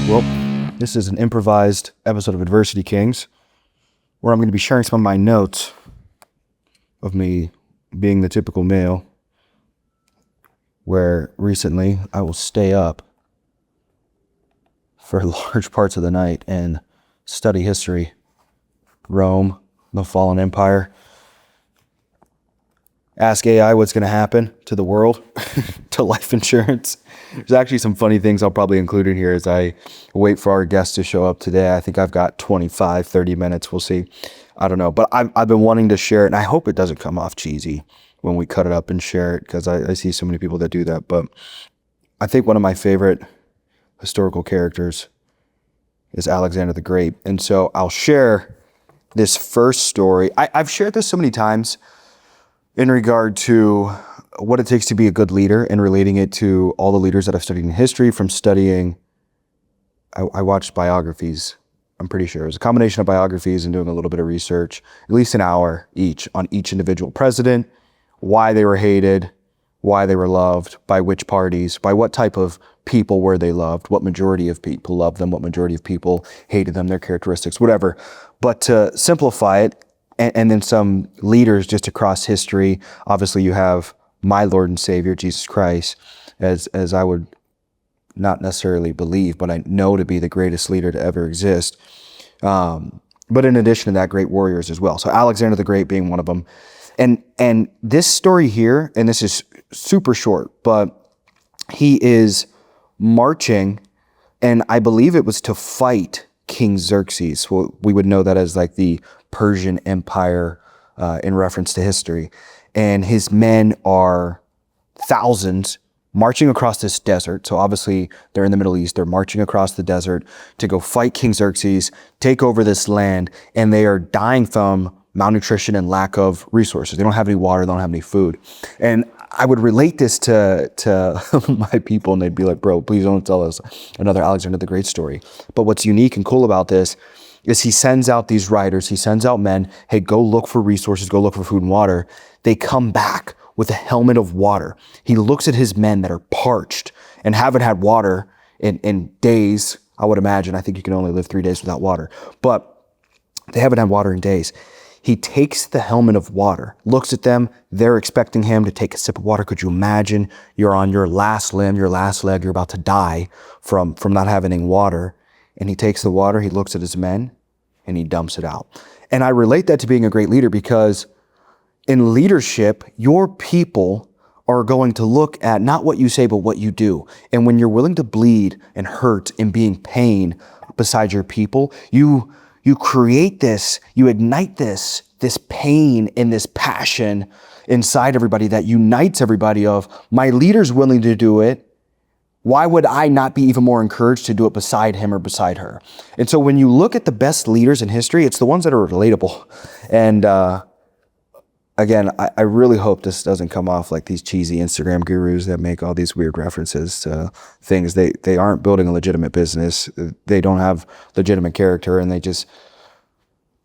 Well, this is an improvised episode of Adversity Kings, where I'm going to be sharing some of my notes of me being the typical male, where recently I will stay up for large parts of the night and study history, Rome, the fallen empire, ask AI what's going to happen to the world, to life insurance. There's actually some funny things I'll probably include in here as I wait for our guests to show up today. I think I've got 25, 30 minutes. We'll see. I don't know. But I've been wanting to share it, and I hope it doesn't come off cheesy when we cut it up and share it, because I see so many people that do that. But I think one of my favorite historical characters is Alexander the Great. And so I'll share this first story. I've shared this so many times in regard to what it takes to be a good leader and relating it to all the leaders that I've studied in history from studying. I watched biographies. I'm pretty sure it was a combination of biographies and doing a little bit of research, at least an hour each on each individual president, why they were hated, why they were loved, by which parties, by what type of people were they loved, what majority of people loved them, what majority of people hated them, their characteristics, whatever. But to simplify it, and then some leaders just across history. Obviously, you have my Lord and Savior, Jesus Christ, as I would not necessarily believe, but I know to be the greatest leader to ever exist. But in addition to that, great warriors as well. So Alexander the Great being one of them. And this story here, and this is super short, but he is marching, and I believe it was to fight King Xerxes. Well, we would know that as like the Persian Empire in reference to history. And his men are thousands marching across this desert. So obviously they're in the Middle East. They're marching across the desert to go fight King Xerxes, take over this land, and they are dying from malnutrition and lack of resources. They don't have any water, they don't have any food. And I would relate this to my people, and they'd be like, bro, please don't tell us another Alexander the Great story. But what's unique and cool about this is he sends out these riders, he sends out men, hey, go look for resources, go look for food and water. They come back with a helmet of water. He looks at his men that are parched and haven't had water in days, I would imagine. I think you can only live 3 days without water, but they haven't had water in days. He takes the helmet of water, looks at them. They're expecting him to take a sip of water. Could you imagine? You're on your last limb, your last leg. You're about to die from not having any water. And he takes the water, he looks at his men, and he dumps it out. And I relate that to being a great leader, because in leadership, your people are going to look at not what you say, but what you do. And when you're willing to bleed and hurt and be in pain beside your people, you create this, you ignite this pain and this passion inside everybody that unites everybody of, my leader's willing to do it. Why would I not be even more encouraged to do it beside him or beside her? And so when you look at the best leaders in history, it's the ones that are relatable. And again, I really hope this doesn't come off like these cheesy Instagram gurus that make all these weird references to things. They aren't building a legitimate business. They don't have legitimate character, and they just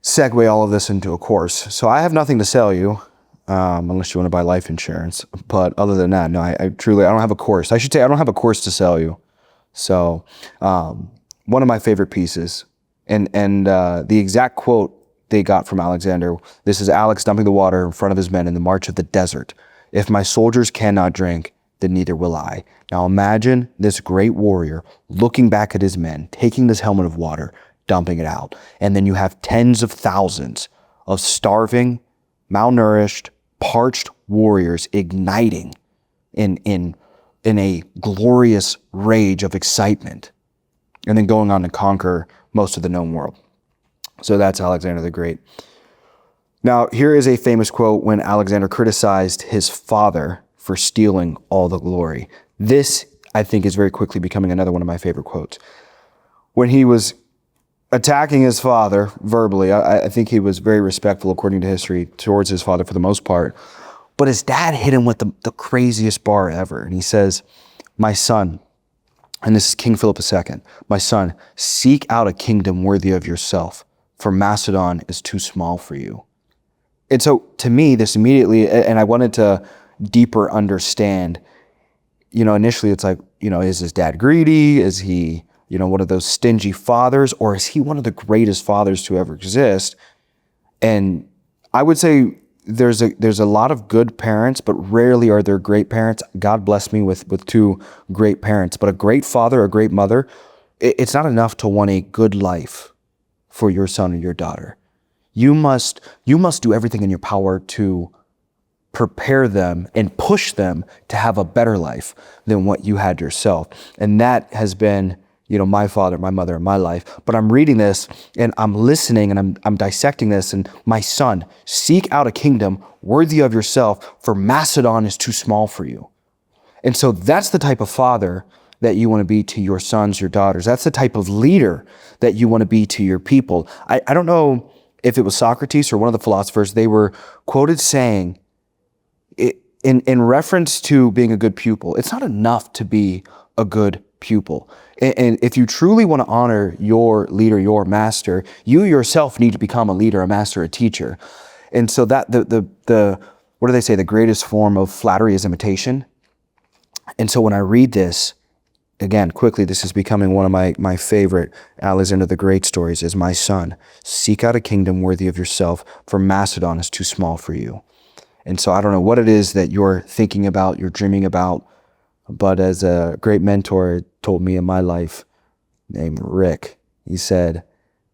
segue all of this into a course. So I have nothing to sell you, unless you want to buy life insurance. But other than that, no, I don't have a course. I should say I don't have a course to sell you. So one of my favorite pieces, and the exact quote they got from Alexander, this is Alex dumping the water in front of his men in the march of the desert. If my soldiers cannot drink, then neither will I. Now imagine this great warrior looking back at his men, taking this helmet of water, dumping it out. And then you have tens of thousands of starving, malnourished, parched warriors igniting in a glorious rage of excitement, and then going on to conquer most of the known world. So that's Alexander the Great. Now, here is a famous quote when Alexander criticized his father for stealing all the glory. This, I think, is very quickly becoming another one of my favorite quotes. When he was attacking his father verbally, I think he was very respectful, according to history, towards his father for the most part. But his dad hit him with the craziest bar ever. And he says, my son, and this is King Philip II, my son, seek out a kingdom worthy of yourself, for Macedon is too small for you. And so to me, this immediately, and I wanted to deeper understand, initially it's like, is his dad greedy? Is he one of those stingy fathers, or is he one of the greatest fathers to ever exist? And I would say there's a lot of good parents, but rarely are there great parents. God bless me with two great parents, but a great father, a great mother, it's not enough to want a good life for your son or your daughter. You must do everything in your power to prepare them and push them to have a better life than what you had yourself. And that has been, my father, my mother, my life. But I'm reading this and I'm listening and I'm dissecting this. And my son, seek out a kingdom worthy of yourself, for Macedon is too small for you. And so that's the type of father that you want to be to your sons, your daughters. That's the type of leader that you want to be to your people. I don't know if it was Socrates or one of the philosophers, they were quoted saying, in reference to being a good pupil, it's not enough to be a good pupil. And if you truly want to honor your leader, your master, you yourself need to become a leader, a master, a teacher. And so that the what do they say? The greatest form of flattery is imitation. And so when I read this, again, quickly, this is becoming one of my favorite Alexander the Great stories, is my son, seek out a kingdom worthy of yourself, for Macedon is too small for you. And so I don't know what it is that you're thinking about, you're dreaming about, but as a great mentor told me in my life, named Rick, he said,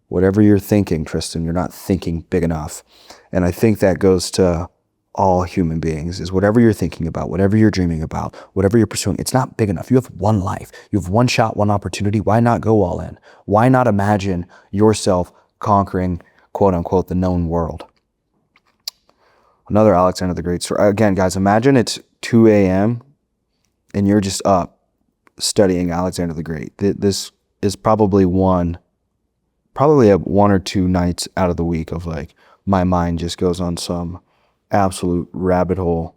whatever you're thinking, Tristan, you're not thinking big enough. And I think that goes to all human beings, is whatever you're thinking about, whatever you're dreaming about, whatever you're pursuing, it's not big enough. You have one life. You have one shot, one opportunity. Why not go all in? Why not imagine yourself conquering, quote unquote, the known world? Another Alexander the Great story. Again, guys, imagine it's 2 a.m. and you're just up studying Alexander the Great. This is probably one or two nights out of the week of like, my mind just goes on some absolute rabbit hole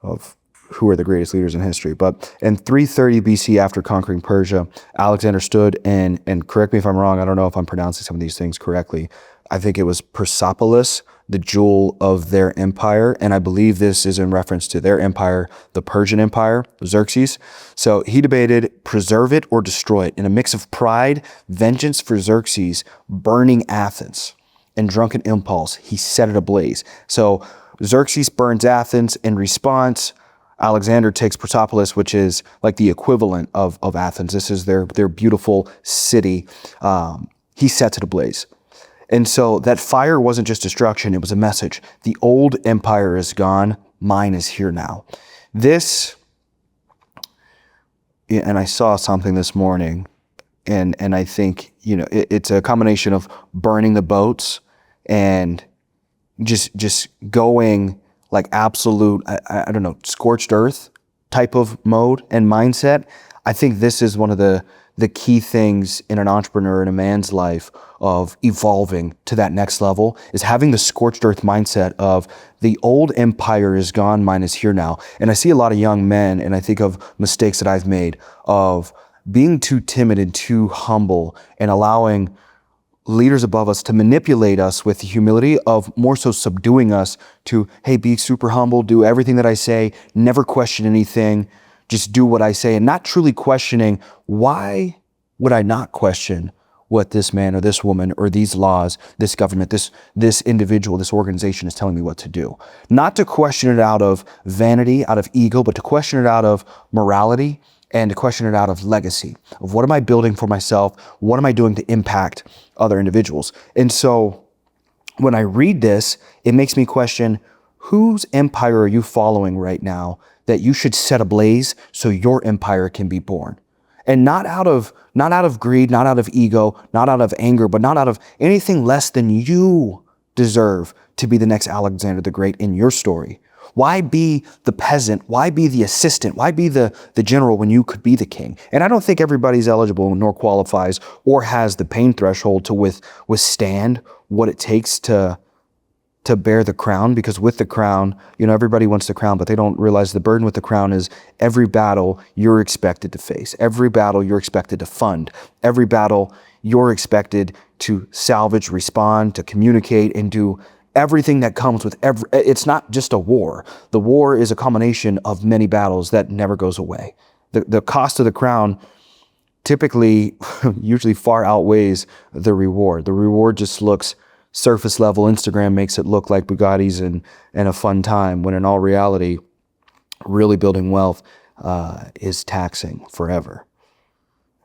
of who are the greatest leaders in history. But in 330 BC, after conquering Persia, Alexander stood and correct me if I'm wrong, I don't know if I'm pronouncing some of these things correctly. I think it was Persepolis, the jewel of their empire. And I believe this is in reference to their empire, the Persian Empire, Xerxes. So he debated preserve it or destroy it. In a mix of pride, vengeance for Xerxes, burning Athens, and drunken impulse, he set it ablaze. So Xerxes burns Athens. In response, Alexander takes Persepolis, which is like the equivalent of Athens. This is their beautiful city. He sets it ablaze. And so that fire wasn't just destruction, it was a message. The old empire is gone, mine is here now. This, and I saw something this morning, and I think, it's a combination of burning the boats and just going like absolute, I don't know, scorched earth type of mode and mindset. I think this is one of the key things in an entrepreneur, in a man's life, of evolving to that next level, is having the scorched earth mindset of the old empire is gone, mine is here now. And I see a lot of young men, and I think of mistakes that I've made of being too timid and too humble and allowing leaders above us to manipulate us with the humility of more so subduing us to, hey, be super humble, do everything that I say, never question anything, just do what I say, and not truly questioning, why would I not question what this man or this woman or these laws, this government, this individual, this organization is telling me what to do? Not to question it out of vanity, out of ego, but to question it out of morality and to question it out of legacy, of what am I building for myself? What am I doing to impact other individuals? And so when I read this, it makes me question, whose empire are you following right now that you should set ablaze so your empire can be born? And not out of greed, not out of ego, not out of anger, but not out of anything less than you deserve to be the next Alexander the Great in your story. Why be the peasant? Why be the assistant? Why be the general when you could be the king? And I don't think everybody's eligible nor qualifies or has the pain threshold to withstand what it takes to bear the crown, because with the crown, everybody wants the crown, but they don't realize the burden with the crown is every battle you're expected to face, every battle you're expected to fund, every battle you're expected to salvage, respond, to communicate, and do everything that comes with it's not just a war. The war is a combination of many battles that never goes away. The cost of the crown typically usually far outweighs the reward. The reward just looks surface level. Instagram makes it look like Bugattis and a fun time, when in all reality, really building wealth is taxing forever.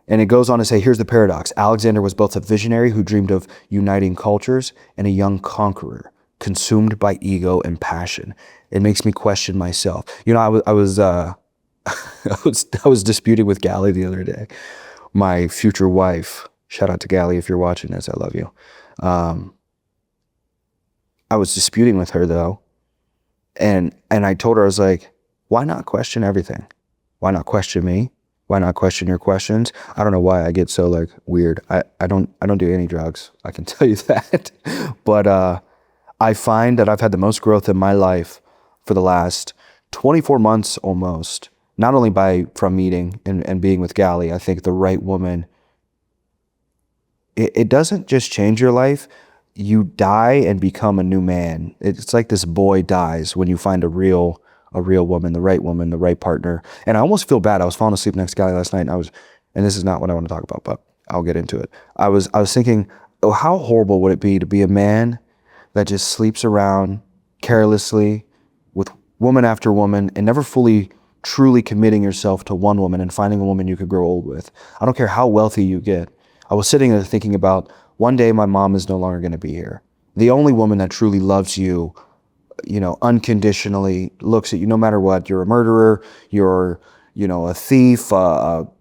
And it goes on to say, here's the paradox. Alexander was both a visionary who dreamed of uniting cultures and a young conqueror consumed by ego and passion. It makes me question myself. You know, I was I was disputing with Gally the other day, my future wife. Shout out to Gally if you're watching this. I love you. I was disputing with her though, and I told her, I was like, why not question everything? Why not question me? Why not question your questions? I don't know why I get so like weird. I don't do any drugs. I can tell you that. But I find that I've had the most growth in my life for the last 24 months almost. Not only from meeting and being with Gally. I think the right woman, it doesn't just change your life. You die and become a new man. It's like this boy dies when you find a real woman, the right partner. And I almost feel bad. I was falling asleep next to Gally last night, and this is not what I want to talk about, but I'll get into it. I was thinking, oh, how horrible would it be to be a man that just sleeps around carelessly with woman after woman and never fully truly committing yourself to one woman and finding a woman you could grow old with. I don't care how wealthy you get. I was sitting there thinking about, one day my mom is no longer going to be here. The only woman that truly loves you, unconditionally, looks at you no matter what. You're a murderer, you're, a thief,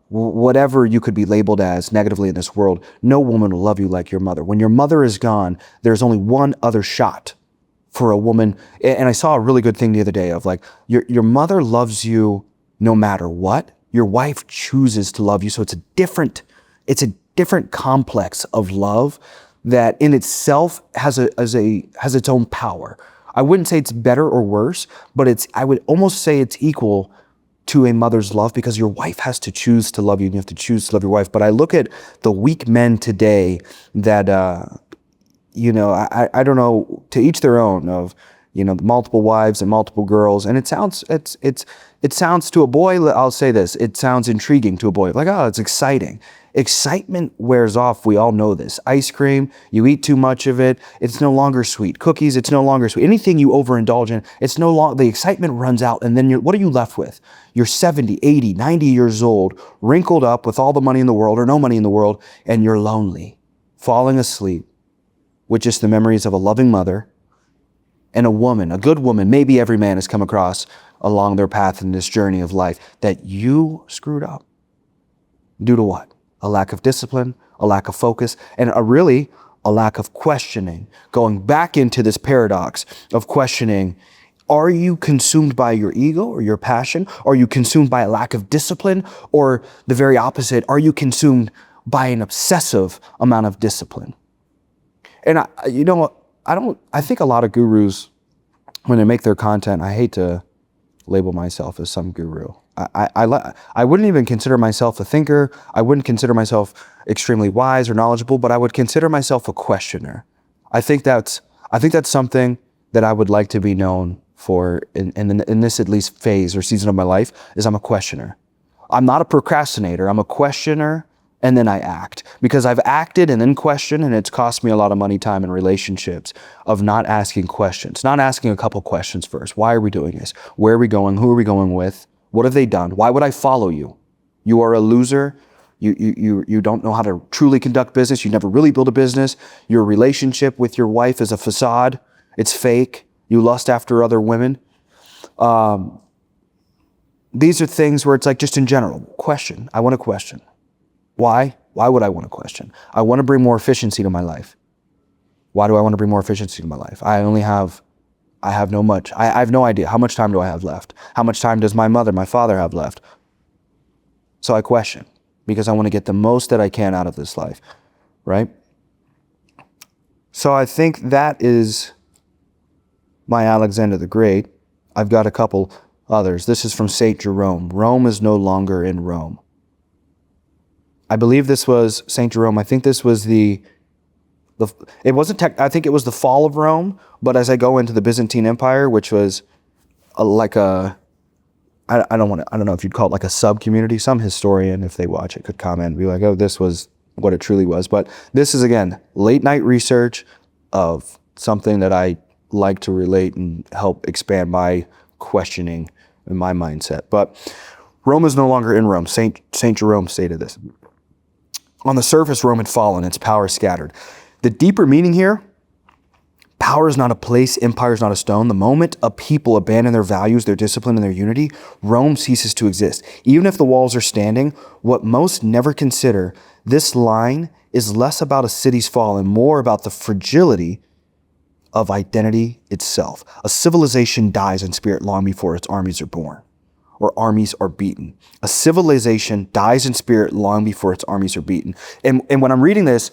whatever you could be labeled as negatively in this world. No woman will love you like your mother. When your mother is gone, there's only one other shot for a woman. And I saw a really good thing the other day of like, your mother loves you no matter what. Your wife chooses to love you. So it's a different complex of love that in itself has its own power. I wouldn't say it's better or worse, but I would almost say it's equal to a mother's love, because your wife has to choose to love you and you have to choose to love your wife. But I look at the weak men today that, I don't know, to each their own, of, multiple wives and multiple girls. And it sounds to a boy, I'll say this, it sounds intriguing to a boy. Like, oh, it's exciting. Excitement wears off. We all know this. Ice cream, you eat too much of it, it's no longer sweet. Cookies, it's no longer sweet. Anything you overindulge in, it's no longer, the excitement runs out. And then what are you left with? You're 70, 80, 90 years old, wrinkled up with all the money in the world or no money in the world, and you're lonely, falling asleep with just the memories of a loving mother and a woman, a good woman, maybe every man has come across along their path in this journey of life, that you screwed up. Due to what? A lack of discipline, a lack of focus, and a lack of questioning. Going back into this paradox of questioning, are you consumed by your ego or your passion? Are you consumed by a lack of discipline? Or the very opposite, are you consumed by an obsessive amount of discipline? And I think a lot of gurus, when they make their content, I hate to label myself as some guru. I wouldn't even consider myself a thinker. I wouldn't consider myself extremely wise or knowledgeable, but I would consider myself a questioner. I think that's something that I would like to be known for in this at least phase or season of my life, is I'm a questioner. I'm not a procrastinator. I'm a questioner, and then I act. Because I've acted and then questioned, and it's cost me a lot of money, time, and relationships of not asking questions, not asking a couple questions first. Why are we doing this? Where are we going? Who are we going with? What have they done? Why would I follow you? You are a loser. You don't know how to truly conduct business. You never really build a business. Your relationship with your wife is a facade. It's fake. You lust after other women. These are things where it's like, just in general, question. I want to question. Why? Why would I want to question? I want to bring more efficiency to my life. Why do I want to bring more efficiency to my life? I have no idea. How much time do I have left? How much time does my mother, my father have left? So I question, because I want to get the most that I can out of this life, right? So I think that is my Alexander the Great. I've got a couple others. This is from St. Jerome. Rome is no longer in Rome. I believe this was St. Jerome. I think this was I think it was the fall of Rome, but as I go into the Byzantine Empire, which was like a I don't know if you'd call it like a sub-community. Some historian, if they watch it, could comment and be like, oh, this was what it truly was. But this is, again, late night research of something that I like to relate and help expand my questioning and my mindset. But Rome is no longer in Rome. Saint Jerome stated this. On the surface, Rome had fallen, its power scattered. The deeper meaning here, power is not a place, empire is not a stone. The moment a people abandon their values, their discipline, and their unity, Rome ceases to exist. Even if the walls are standing, what most never consider, this line is less about a city's fall and more about the fragility of identity itself. A civilization dies in spirit long before its armies are born, or armies are beaten. A civilization dies in spirit long before its armies are beaten. And when I'm reading this,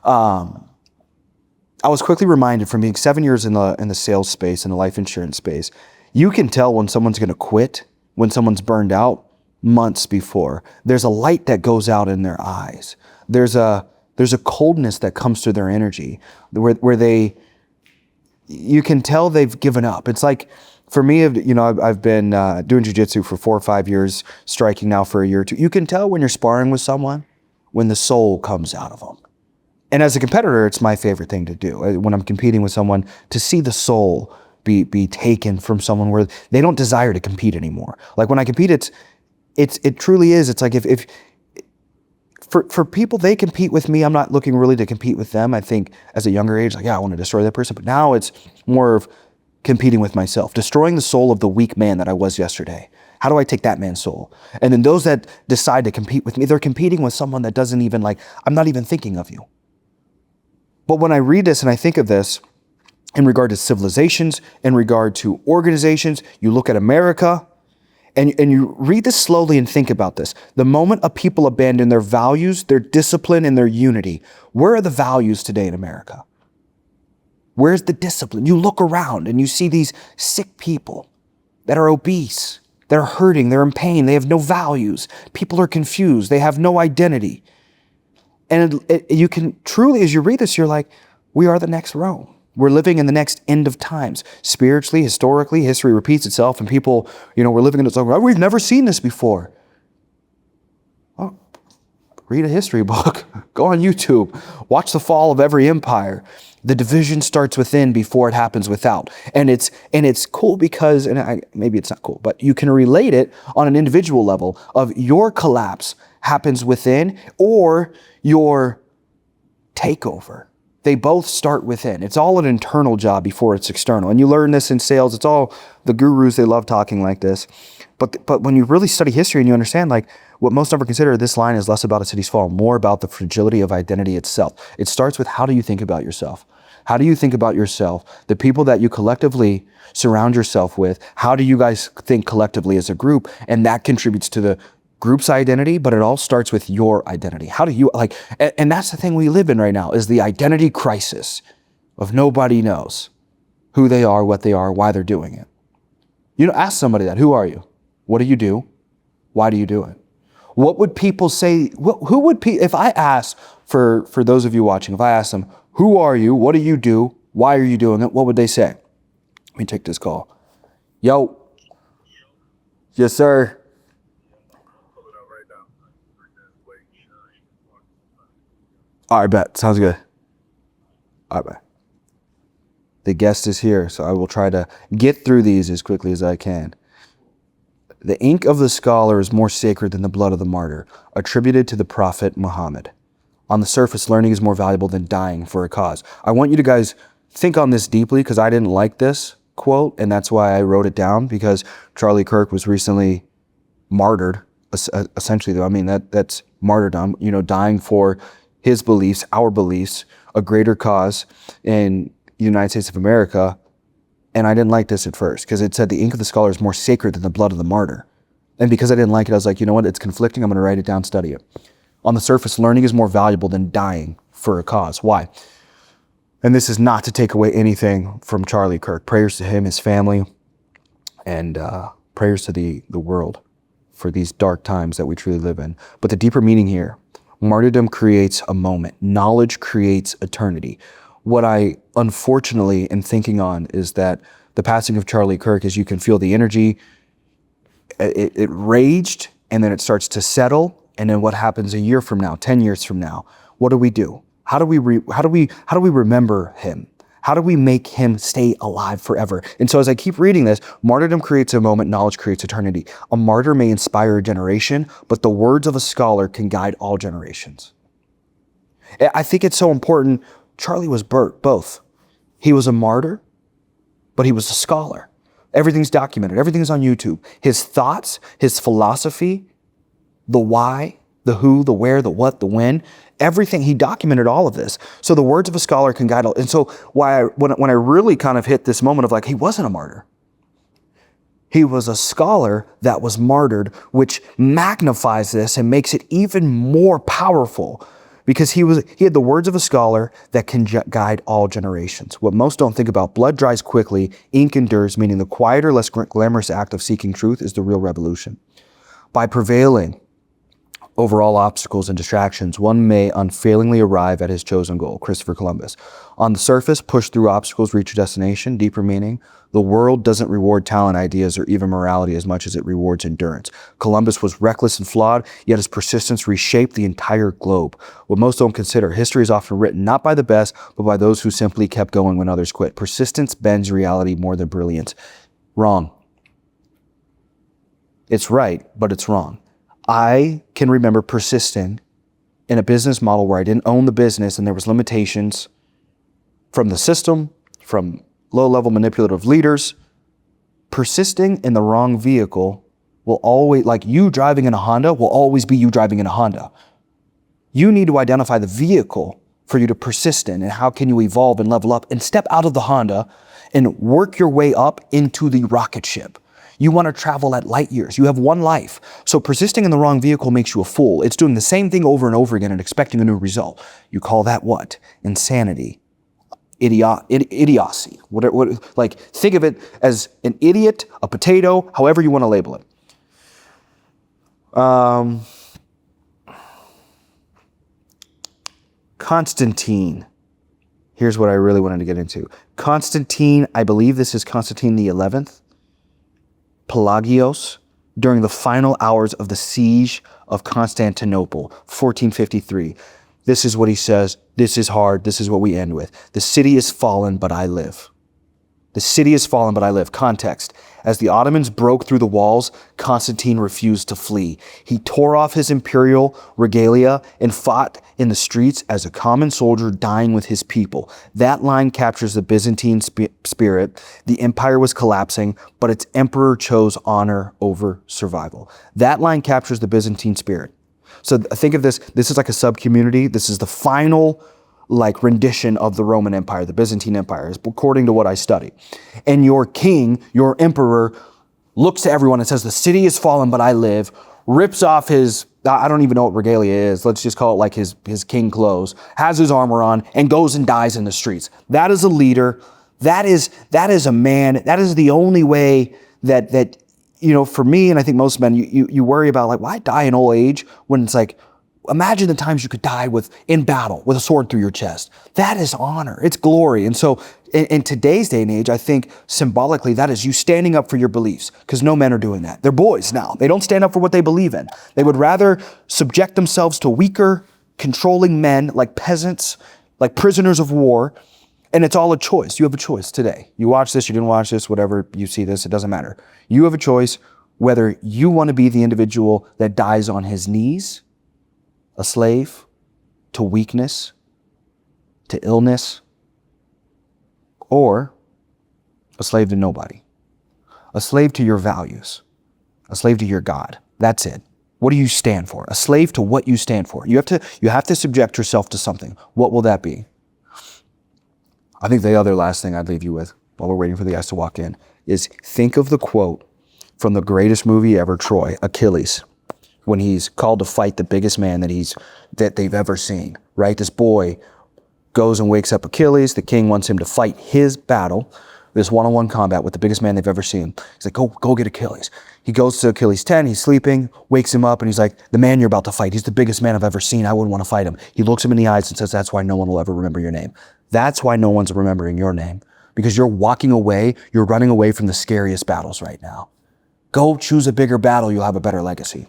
I was quickly reminded from being 7 years in the sales space, in the life insurance space, you can tell when someone's going to quit, when someone's burned out months before. There's a light that goes out in their eyes. There's a coldness that comes through their energy where you can tell they've given up. It's like, for me, I've been doing jiu-jitsu for 4 or 5 years, striking now for a year or two. You can tell when you're sparring with someone, when the soul comes out of them. And as a competitor, it's my favorite thing to do. When I'm competing with someone, to see the soul be taken from someone where they don't desire to compete anymore. Like when I compete, it truly is. It's like if for people, they compete with me. I'm not looking really to compete with them. I think as a younger age, like, yeah, I want to destroy that person. But now it's more of competing with myself, destroying the soul of the weak man that I was yesterday. How do I take that man's soul? And then those that decide to compete with me, they're competing with someone that doesn't even I'm not even thinking of you. But when I read this and I think of this in regard to civilizations, in regard to organizations, you look at America and you read this slowly and think about this. The moment a people abandon their values, their discipline, and their unity, where are the values today in America? Where's the discipline? You look around and you see these sick people that are obese, they're hurting, they're in pain, they have no values. People are confused, they have no identity. And you can truly, as you read this, you're like, we are the next Rome. We're living in the next end of times. Spiritually, historically, history repeats itself, and people, we're living in its own, we've never seen this before. Oh, read a history book. Go on YouTube. Watch the fall of every empire. The division starts within before it happens without. And it's cool because, maybe it's not cool, but you can relate it on an individual level of your collapse happens within or your takeover. They both start within. It's all an internal job before it's external. And you learn this in sales. It's all the gurus, they love talking like this. But when you really study history and you understand, what most never consider, this line is less about a city's fall, more about the fragility of identity itself. It starts with, how do you think about yourself? How do you think about yourself? The people that you collectively surround yourself with, how do you guys think collectively as a group? And that contributes to the group's identity, but it all starts with your identity. How do you, and that's the thing we live in right now, is the identity crisis of nobody knows who they are, what they are, why they're doing it. Ask somebody that, who are you? What do you do? Why do you do it? What would people say? If I asked, for those of you watching, if I asked them, who are you? What do you do? Why are you doing it? What would they say? Let me take this call. Yo. Yes, sir. All right, bet. Sounds good. All right, bye. The guest is here, so I will try to get through these as quickly as I can. The ink of the scholar is more sacred than the blood of the martyr, attributed to the prophet Muhammad. On the surface, learning is more valuable than dying for a cause. I want you to guys think on this deeply, because I didn't like this quote, and that's why I wrote it down, because Charlie Kirk was recently martyred, essentially. I mean, that's martyrdom, dying for his beliefs, our beliefs, a greater cause in the United States of America. And I didn't like this at first, because it said the ink of the scholar is more sacred than the blood of the martyr. And because I didn't like it, I was like, you know what, it's conflicting. I'm going to write it down, study it. On the surface, learning is more valuable than dying for a cause. Why? And this is not to take away anything from Charlie Kirk. Prayers to him, his family, and prayers to the world for these dark times that we truly live in. But the deeper meaning here, martyrdom creates a moment. Knowledge creates eternity. What I unfortunately am thinking on is that the passing of Charlie Kirk, as you can feel the energy, it raged, and then it starts to settle. And then what happens a year from now, 10 years from now? What do? How do we remember him? How do we make him stay alive forever? And so as I keep reading this, martyrdom creates a moment, knowledge creates eternity. A martyr may inspire a generation, but the words of a scholar can guide all generations. I think it's so important. Charlie was both. He was a martyr, but he was a scholar. Everything's documented. Everything's on YouTube. His thoughts, his philosophy, the why, the who, the where, the what, the when, everything. He documented all of this. So the words of a scholar can guide all. And so when I really kind of hit this moment of like, he wasn't a martyr. He was a scholar that was martyred, which magnifies this and makes it even more powerful because he had the words of a scholar that can guide all generations. What most don't think about, blood dries quickly, ink endures, meaning the quieter, less glamorous act of seeking truth is the real revolution. By prevailing over all obstacles and distractions, one may unfailingly arrive at his chosen goal. Christopher Columbus. On the surface, push through obstacles, reach your destination. Deeper meaning, the world doesn't reward talent, ideas, or even morality as much as it rewards endurance. Columbus was reckless and flawed, yet his persistence reshaped the entire globe. What most don't consider, history is often written not by the best, but by those who simply kept going when others quit. Persistence bends reality more than brilliance. Wrong. It's right, but it's wrong. I can remember persisting in a business model where I didn't own the business and there was limitations from the system, from low-level manipulative leaders. Persisting in the wrong vehicle will always, like you driving in a Honda, will always be you driving in a Honda. You need to identify the vehicle for you to persist in and how can you evolve and level up and step out of the Honda and work your way up into the rocket ship. You want to travel at light years. You have one life. So persisting in the wrong vehicle makes you a fool. It's doing the same thing over and over again and expecting a new result. You call that what? Insanity. Idiocy. Like think of it as an idiot, a potato, however you want to label it. Constantine. Here's what I really wanted to get into. Constantine, I believe this is Constantine the 11th. Pelagios, during the final hours of the siege of Constantinople, 1453. This is what he says. This is hard. This is what we end with. The city is fallen, but I live. The city is fallen, but I live. Context. As the Ottomans broke through the walls, Constantine refused to flee. He tore off his imperial regalia and fought in the streets as a common soldier dying with his people. That line captures the Byzantine spirit. The empire was collapsing, but its emperor chose honor over survival. That line captures the Byzantine spirit. So think of this. This is like a sub-community. This is the final rendition of the Roman Empire, the Byzantine Empire, according to what I study. And your king, your emperor, looks to everyone and says, the city is fallen, but I live, rips off his, I don't even know what regalia is, let's just call it like his king clothes, has his armor on, and goes and dies in the streets. That is a leader. That is a man. That is the only way that for me, and I think most men, you worry about like, why die in old age when it's like, imagine the times you could die in battle with a sword through your chest. That is honor. It's glory. And so in today's day and age, I think symbolically that is you standing up for your beliefs because no men are doing that. They're boys now. They don't stand up for what they believe in. They would rather subject themselves to weaker, controlling men like peasants, like prisoners of war. And it's all a choice. You have a choice today. You watch this, you didn't watch this, whatever, you see this, it doesn't matter. You have a choice whether you want to be the individual that dies on his knees, a slave to weakness, to illness, or a slave to nobody, a slave to your values, a slave to your God. That's it. What do you stand for? A slave to what you stand for. You have to subject yourself to something. What will that be? I think the other last thing I'd leave you with while we're waiting for the guys to walk in is think of the quote from the greatest movie ever, Troy, Achilles, when he's called to fight the biggest man that they've ever seen, right? This boy goes and wakes up Achilles. The king wants him to fight his battle, this one-on-one combat with the biggest man they've ever seen. He's like, go get Achilles. He goes to Achilles' tent, he's sleeping, wakes him up, and he's like, the man you're about to fight, he's the biggest man I've ever seen. I wouldn't want to fight him. He looks him in the eyes and says, that's why no one will ever remember your name. That's why no one's remembering your name, because you're walking away, you're running away from the scariest battles right now. Go choose a bigger battle. You'll have a better legacy.